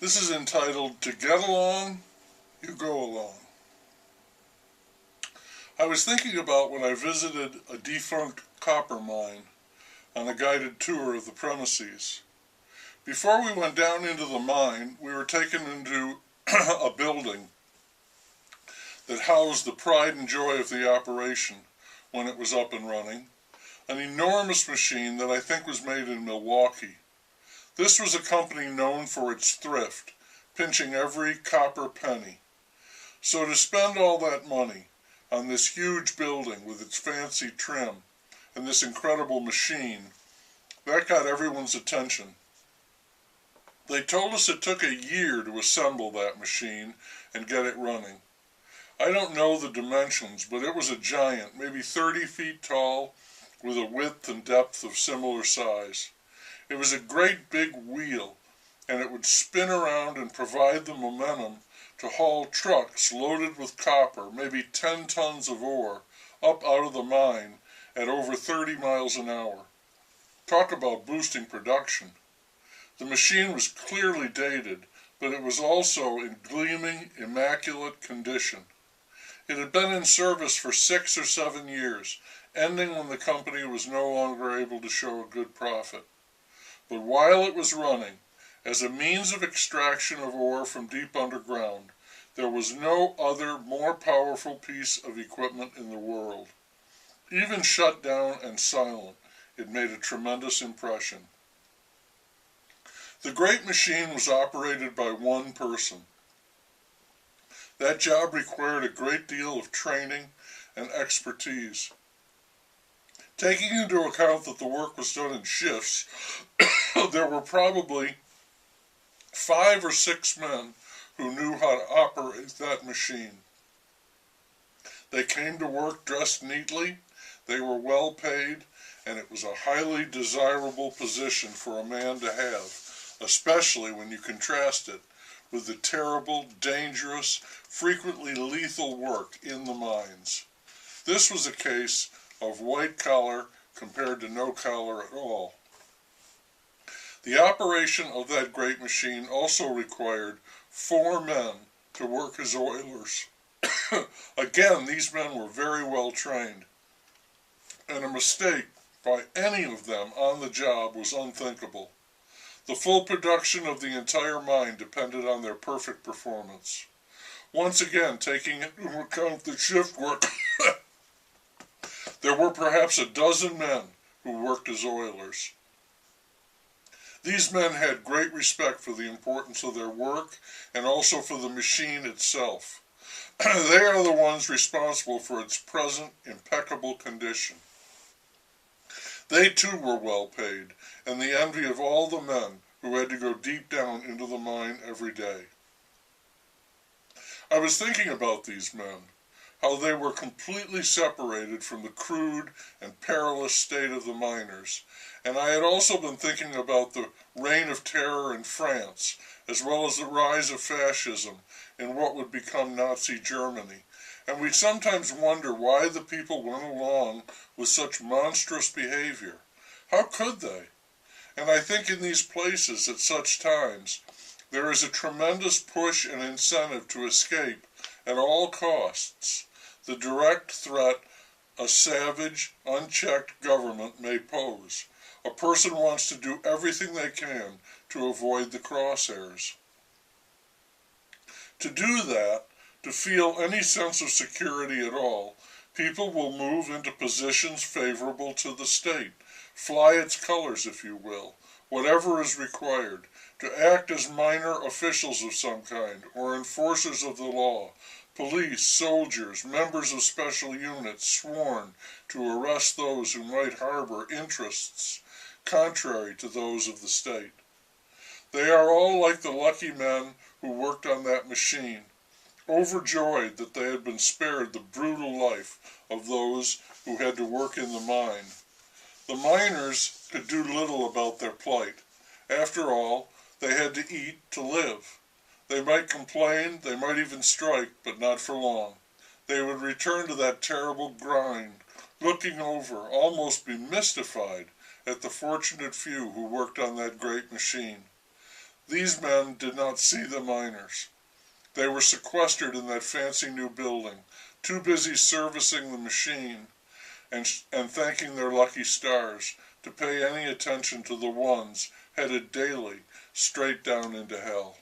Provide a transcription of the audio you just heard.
This is entitled To Get Along, You Go Along. I was thinking about when I visited a defunct copper mine on a guided tour of the premises. Before we went down into the mine, we were taken into a building that housed the pride and joy of the operation when it was up and running, an enormous machine that I think was made in Milwaukee. This was a company known for its thrift, pinching every copper penny. So to spend all that money on this huge building with its fancy trim and this incredible machine, that got everyone's attention. They told us it took a year to assemble that machine and get it running. I don't know the dimensions, but it was a giant, maybe 30 feet tall, with a width and depth of similar size. It was a great big wheel, and it would spin around and provide the momentum to haul trucks loaded with copper, maybe 10 tons of ore, up out of the mine at over 30 miles an hour. Talk about boosting production. The machine was clearly dated, but it was also in gleaming, immaculate condition. It had been in service for 6 or 7 years, ending when the company was no longer able to show a good profit. But while it was running, as a means of extraction of ore from deep underground, there was no other more powerful piece of equipment in the world. Even shut down and silent, it made a tremendous impression. The great machine was operated by one person. That job required a great deal of training and expertise. Taking into account that the work was done in shifts, there were probably 5 or 6 men who knew how to operate that machine. They came to work dressed neatly, they were well paid, and it was a highly desirable position for a man to have, especially when you contrast it with the terrible, dangerous, frequently lethal work in the mines. This was a case of white collar compared to no collar at all. The operation of that great machine also required 4 men to work as oilers. Again, these men were very well trained, and a mistake by any of them on the job was unthinkable. The full production of the entire mine depended on their perfect performance. Once again, taking into account the shift work, there were perhaps a dozen men who worked as oilers. These men had great respect for the importance of their work and also for the machine itself. They are the ones responsible for its present impeccable condition. They too were well paid, and the envy of all the men who had to go deep down into the mine every day. I was thinking about these men, how they were completely separated from the crude and perilous state of the miners, and I had also been thinking about the reign of terror in France, as well as the rise of fascism in what would become Nazi Germany, and we sometimes wonder why the people went along with such monstrous behavior. How could they? And I think in these places at such times, there is a tremendous push and incentive to escape at all costs the direct threat a savage, unchecked government may pose. A person wants to do everything they can to avoid the crosshairs. To do that, to feel any sense of security at all, people will move into positions favorable to the state, fly its colors, if you will, whatever is required, to act as minor officials of some kind, or enforcers of the law, police, soldiers, members of special units sworn to arrest those who might harbor interests contrary to those of the state. They are all like the lucky men who worked on that machine, overjoyed that they had been spared the brutal life of those who had to work in the mine. The miners could do little about their plight. After all, they had to eat to live. They might complain, they might even strike, but not for long. They would return to that terrible grind, looking over, almost be mystified, at the fortunate few who worked on that great machine. These men did not see the miners. They were sequestered in that fancy new building, too busy servicing the machine and thanking their lucky stars to pay any attention to the ones headed daily straight down into hell.